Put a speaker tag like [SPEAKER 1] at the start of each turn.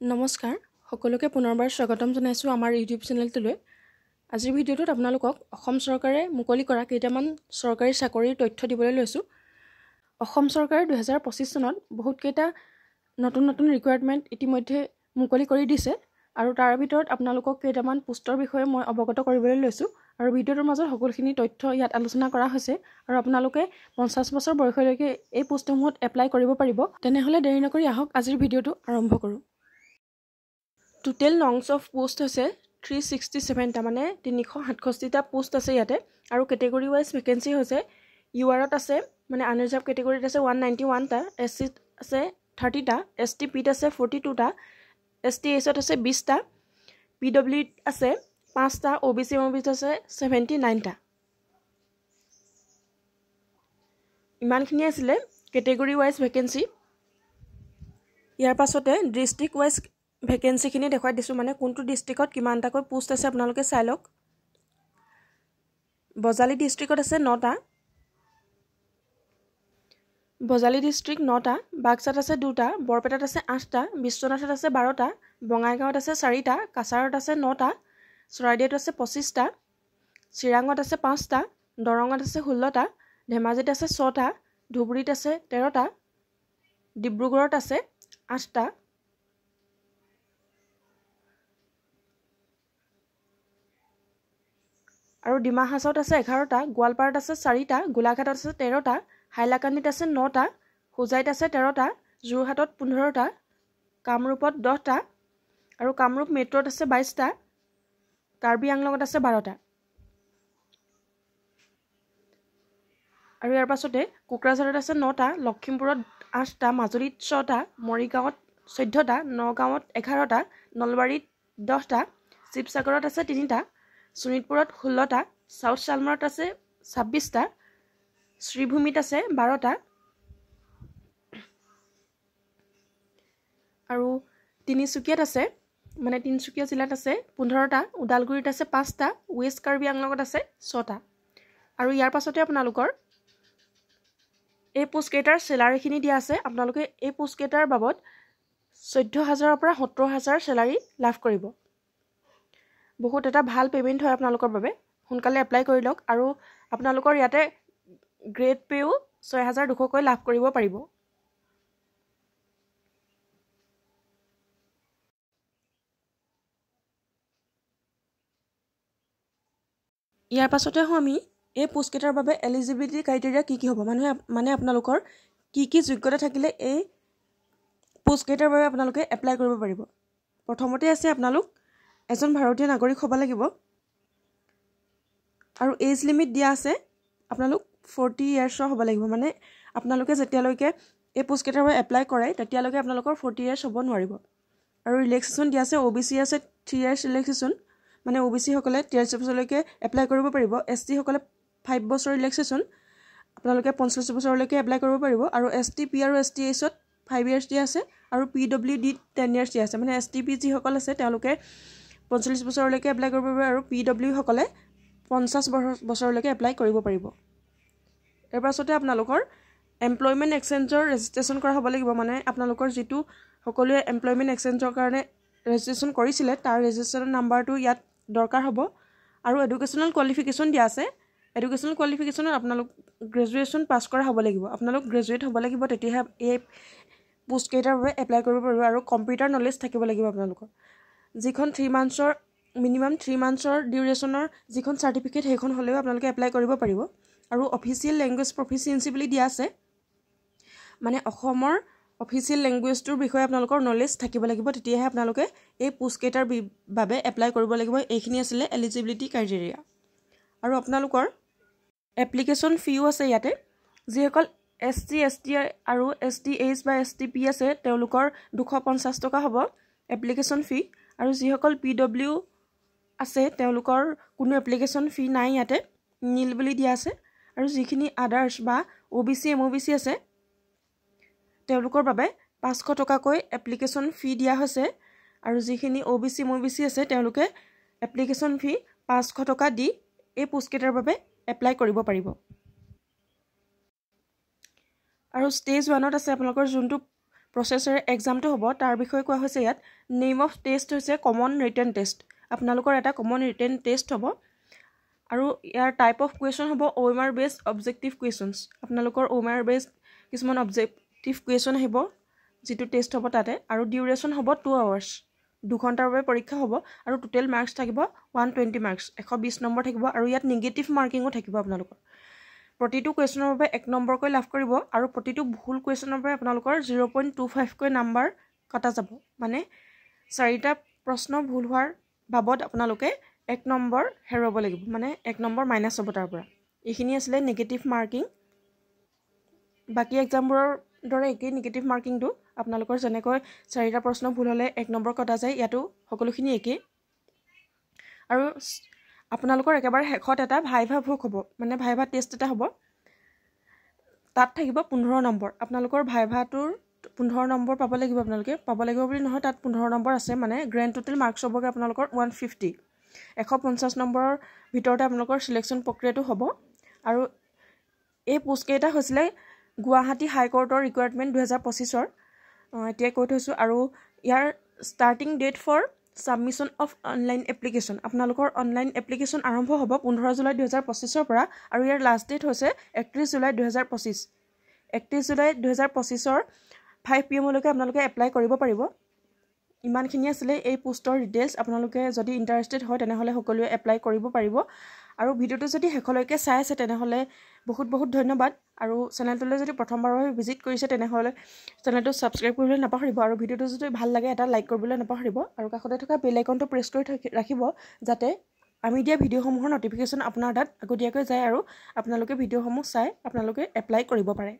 [SPEAKER 1] নমস্কাৰ সকলোকে পুনৰবাৰ স্বাগতম জনাইছোঁ আমাৰ ইউটিউব চেনেলটোলৈ। আজিৰ ভিডিঅ'টোত আপোনালোকক অসম চৰকাৰে মুকলি কৰা কেইটামান চৰকাৰী চাকৰিৰ তথ্য দিবলৈ লৈছোঁ। অসম চৰকাৰে 2025 চনত বহুতকেইটা নতুন ৰিকুৱাৰমেণ্ট ইতিমধ্যে মুকলি কৰি দিছে আৰু তাৰ ভিতৰত আপোনালোকক কেইটামান পোষ্টৰ বিষয়ে মই অৱগত কৰিবলৈ লৈছোঁ আৰু ভিডিঅ'টোৰ মাজত সকলোখিনি তথ্য ইয়াত আলোচনা কৰা হৈছে আৰু আপোনালোকে 50 বছৰ বয়সলৈকে এই পোষ্টসমূহত এপ্লাই কৰিব পাৰিব। তেনেহ'লে দেৰি নকৰি আহক আজিৰ ভিডিঅ'টো আৰম্ভ কৰোঁ। টোটেল নংছ অফ পোষ্ট হৈছে 367টা, মানে 367টা পোষ্ট আছে ইয়াতে আৰু কেটেগৰী ৱাইজ ভেকেঞ্চি হৈছে URত আছে, মানে আনৰিজাৰ্ভ কেটেগৰীত আছে 191টা, SCত আছে 30টা, ST Pত আছে 42টা, ST Sত আছে 20টা, PWত আছে 5টা, OBC MOBCত আছে 79টা। ইমানখিনি আছিলে কেটেগৰী ৱাইজ ভেকেঞ্চি। ইয়াৰ পাছতে ডিষ্ট্ৰিক্ট ৱাইজ ভেকেঞ্চিখিনি দেখুৱাই দিছোঁ, মানে কোনটো ডিষ্ট্ৰিক্টত কিমানটাকৈ পোষ্ট আছে আপোনালোকে চাই লওক। বজালী ডিষ্ট্ৰিক্টত আছে 9টা, বজালী ডিষ্ট্ৰিক্ট 9টা, বাক্সাত আছে 2টা, বৰপেটাত আছে 8টা, বিশ্বনাথত আছে 12টা, বঙাইগাঁৱত আছে 4টা, কাছাৰত আছে 9টা, চৰাইদেউত আছে 25টা, চিৰাঙত আছে 5টা, দৰঙত আছে 16টা, ধেমাজিত আছে 6টা, ধুবুৰীত আছে 13টা, ডিব্ৰুগড়ত আছে 8টা, আৰু ডিমা হাছাওত আছে 11টা, গোৱালপাৰাত আছে 4টা, গোলাঘাটত আছে 13টা, হাইলাকান্দিত আছে 9টা, হোজাইত আছে 13টা, যোৰহাটত 15টা, কামৰূপত 10টা, আৰু কামৰূপ মেট্ৰত আছে 22টা, কাৰ্বি আংলঙত আছে 12টা। আৰু ইয়াৰ পাছতে কোকৰাঝাৰত আছে 9টা, লখিমপুৰত 8টা, মাজুলীত 6টা, মৰিগাঁৱত 14টা, নগাঁৱত 11টা, নলবাৰীত 10টা, শিৱসাগৰত আছে 3টা, শোণিতপুৰত 16টা, চাউথ চালমাৰত আছে 26টা, শ্ৰীভূমিত আছে 12টা, আৰু তিনিচুকীয়াত আছে, মানে তিনিচুকীয়া জিলাত আছে 15টা, ওদালগুৰিত আছে 5টা, ৱেষ্ট কাৰ্বি আংলঙত আছে 6টা। আৰু ইয়াৰ পাছতে আপোনালোকৰ এই পোষ্টকেইটাৰ চেলাৰীখিনি দিয়া আছে। আপোনালোকে এই পোষ্টকেইটাৰ বাবদ 14,000ৰ পৰা 70,000 চেলাৰী লাভ কৰিব। বহুত এটা ভাল পে'মেণ্ট হয় আপোনালোকৰ বাবে, সোনকালে এপ্লাই কৰি লওক। আৰু আপোনালোকৰ ইয়াতে গ্ৰেড পে'ও 6,200কৈ লাভ কৰিব পাৰিব। ইয়াৰ পাছতে আমি এই পোষ্টকেইটাৰ বাবে এলিজিবিলিটি ক্ৰাইটেৰিয়া কি হ'ব, মানে আপোনালোকৰ কি যোগ্যতা থাকিলে এই পোষ্টকেইটাৰ বাবে আপোনালোকে এপ্লাই কৰিব পাৰিব। প্ৰথমতে আছে আপোনালোক এজন ভাৰতীয় নাগৰিক হ'ব লাগিব আৰু এজ লিমিট দিয়া আছে আপোনালোক 40 ইয়াৰ্ছৰ হ'ব লাগিব। মানে আপোনালোকে যেতিয়ালৈকে এই পোষ্টকেইটাৰ বাবে এপ্লাই কৰে তেতিয়ালৈকে আপোনালোকৰ 40 ইয়াৰ্ছ হ'ব নোৱাৰিব। আৰু ৰিলেক্সেশ্যন দিয়া আছে, OBC আছে 3 ইয়াৰ্ছ ৰিলেক্সেশ্যন, মানে OBC সকলে 43 বছৰলৈকে এপ্লাই কৰিব পাৰিব, ST সকলে 5 বছৰ ৰিলেক্সেশ্যন, আপোনালোকে 45 বছৰলৈকে এপ্লাই কৰিব পাৰিব। আৰু ST P আৰু ST Sত 5 ইয়াৰ্ছ দিয়া আছে আৰু PWD 10 ইয়াৰ্ছ দিয়া আছে, মানে ST P যিসকল আছে তেওঁলোকে 45 বছৰলৈকে এপ্লাই কৰিব পাৰিব আৰু PW সকলে 50 বছৰলৈকে এপ্লাই কৰিব পাৰিব। ইয়াৰ পাছতে আপোনালোকৰ এমপ্লয়মেণ্ট এক্সচেঞ্জৰ ৰেজিষ্ট্ৰেশ্যন কৰা হ'ব লাগিব, মানে আপোনালোকৰ যিটো সকলোৱে এমপ্লয়মেণ্ট এক্সচেঞ্জৰ কাৰণে ৰেজিষ্ট্ৰেশ্যন কৰিছিলে তাৰ ৰেজিষ্ট্ৰেশ্যন নাম্বাৰটো ইয়াত দৰকাৰ হ'ব। আৰু এডুকেশ্যনেল কোৱালিফিকেশ্যন দিয়া আছে। এডুকেশ্যনেল কোৱালিফিকেশ্যনত আপোনালোক গ্ৰেজুৱেশ্যন পাছ কৰা হ'ব লাগিব, আপোনালোক গ্ৰেজুৱেট হ'ব লাগিব, তেতিয়াহে এই পোষ্টকেইটাৰ বাবে এপ্লাই কৰিব পাৰিব। আৰু কম্পিউটাৰ নলেজ থাকিব লাগিব আপোনালোকৰ। যিখন 3 মান্থছৰ মিনিমাম 3 মান্থছৰ ডিউৰেশ্যনৰ যিখন চাৰ্টিফিকেট সেইখন হ'লেও আপোনালোকে এপ্লাই কৰিব পাৰিব। আৰু অফিচিয়েল লেংগুৱেজ প্ৰফিচিয়েঞ্চি বুলি দিয়া আছে, মানে অসমৰ অফিচিয়েল লেংগুৱেজটোৰ বিষয়ে আপোনালোকৰ নলেজ থাকিব লাগিব, তেতিয়াহে আপোনালোকে এই পোষ্টকেইটাৰ বাবে এপ্লাই কৰিব লাগিব। এইখিনি আছিলে এলিজিবিলিটি ক্ৰাইটেৰিয়া। আৰু আপোনালোকৰ এপ্লিকেশ্যন ফিও আছে ইয়াতে। যিসকল SC ST আৰু ST H বা ST P আছে তেওঁলোকৰ 250 টকা হ'ব এপ্লিকেশ্যন ফি, আৰু যিসকল PW আছে তেওঁলোকৰ কোনো এপ্লিকেশ্যন ফি নাই, ইয়াতে নীল বুলি দিয়া আছে। আৰু যিখিনি আদাৰ্ছ বা OBC MOBC আছে তেওঁলোকৰ বাবে 500 টকাকৈ এপ্লিকেশ্যন ফি দিয়া হৈছে, আৰু যিখিনি OBC MOBC আছে তেওঁলোকে এপ্লিকেশ্যন ফি 500 টকা দি এই পোষ্টকেইটাৰ বাবে এপ্লাই কৰিব পাৰিব। আৰু ষ্টেজ 1ত আছে আপোনালোকৰ যোনটো প্ৰচেছৰ এক্সামটো হ'ব তাৰ বিষয়ে কোৱা হৈছে ইয়াত নেম অফ টেষ্ট হৈছে কমন ৰিটেন টেষ্ট আপোনালোকৰ এটা কমন ৰিটেন টেষ্ট হ'ব আৰু ইয়াৰ টাইপ অফ কুৱেশ্যন হ'ব OMR বেছড অবজেক্টিভ কুৱেশ্যনছ আপোনালোকৰ OMR বেছড কিছুমান অবজেক্টিভ কুৱেশ্যন আহিব যিটো টেষ্ট হ'ব তাতে আৰু ডিউৰেশ্যন হ'ব 2 আৱাৰ্ছ 2 ঘণ্টাৰ বাবে পৰীক্ষা হ'ব আৰু টোটেল মাৰ্কছ থাকিব 120 মাৰ্কছ 120 নম্বৰ থাকিব আৰু ইয়াত নিগেটিভ মাৰ্কিঙো থাকিব আপোনালোকৰ প্ৰতিটো কুৱেশ্যনৰ বাবে 1 নম্বৰকৈ লাভ কৰিব আৰু প্ৰতিটো ভুল কুৱেশ্যনৰ বাবে আপোনালোকৰ 0.25 কৈ নম্বৰ কটা যাব মানে 4টা প্ৰশ্ন ভুল হোৱাৰ বাবদ আপোনালোকে 1 নম্বৰ হেৰুৱাব লাগিব মানে 1 নম্বৰ মাইনাছ হ'ব তাৰ পৰা এইখিনি আছিলে নিগেটিভ মাৰ্কিং বাকি এক্সামবোৰৰ দৰে একেই নিগেটিভ মাৰ্কিংটো আপোনালোকৰ যেনেকৈ 4টা প্ৰশ্ন ভুল হ'লে 1 নম্বৰ কটা যায় ইয়াতো সকলোখিনি একেই আৰু আপোনালোকৰ একেবাৰে শেষত এটা ভাইভা ভোগ হ'ব মানে ভাইভা টেষ্ট এটা হ'ব তাত থাকিব 15 নম্বৰ আপোনালোকৰ ভাইভাটোৰ 15 নম্বৰ পাব লাগিব আপোনালোকে পাব লাগিব বুলি নহয় তাত 15 নম্বৰ আছে মানে গ্ৰেণ্ড টোটেল মাৰ্কছ হ'বগৈ আপোনালোকৰ 150 150 নম্বৰৰ ভিতৰতে আপোনালোকৰ সিলেকশ্যন প্ৰক্ৰিয়াটো হ'ব আৰু এই পোষ্টকেইটা হৈছিলে গুৱাহাটী হাইকোৰ্টৰ ৰিকুৱাৰমেণ্ট 2025ৰ এতিয়া কৈ থৈছোঁ আৰু ইয়াৰ starting date for submission of online application আপোনালোকৰ অনলাইন এপ্লিকেশ্যন আৰম্ভ হ'ব 15 জুলাই 2025ৰ পৰা আৰু ইয়াৰ লাষ্ট ডেট হৈছে 31 জুলাই 2025 31 জুলাই 2025ৰ 5 PM লৈকে আপোনালোকে এপ্লাই কৰিব পাৰিব ইমানখিনি আছিলে এই পোষ্টৰ ডিটেইলছ আপোনালোকে যদি ইণ্টাৰেষ্টেড হয় তেনেহ'লে সকলোৱে এপ্লাই কৰিব পাৰিব আৰু ভিডিঅ'টো যদি শেষলৈকে চাই আছে তেনেহ'লে বহুত বহুত ধন্যবাদ আৰু চেনেলটোলৈ যদি প্ৰথমবাৰৰ বাবে ভিজিট কৰিছে তেনেহ'লে চেনেলটো ছাবস্ক্ৰাইব কৰিবলৈ নাপাহৰিব আৰু ভিডিঅ'টো যদি ভাল লাগে এটা লাইক কৰিবলৈ নাপাহৰিব আৰু কাষতে থকা বেল আইকনটো প্ৰেছ কৰি ৰাখিব যাতে আমি দিয়া ভিডিঅ'সমূহৰ ন'টিফিকেশ্যন আপোনাৰ তাত আগতীয়াকৈ যায় আৰু আপোনালোকে ভিডিঅ'সমূহ চাই আপোনালোকে এপ্লাই কৰিব পাৰে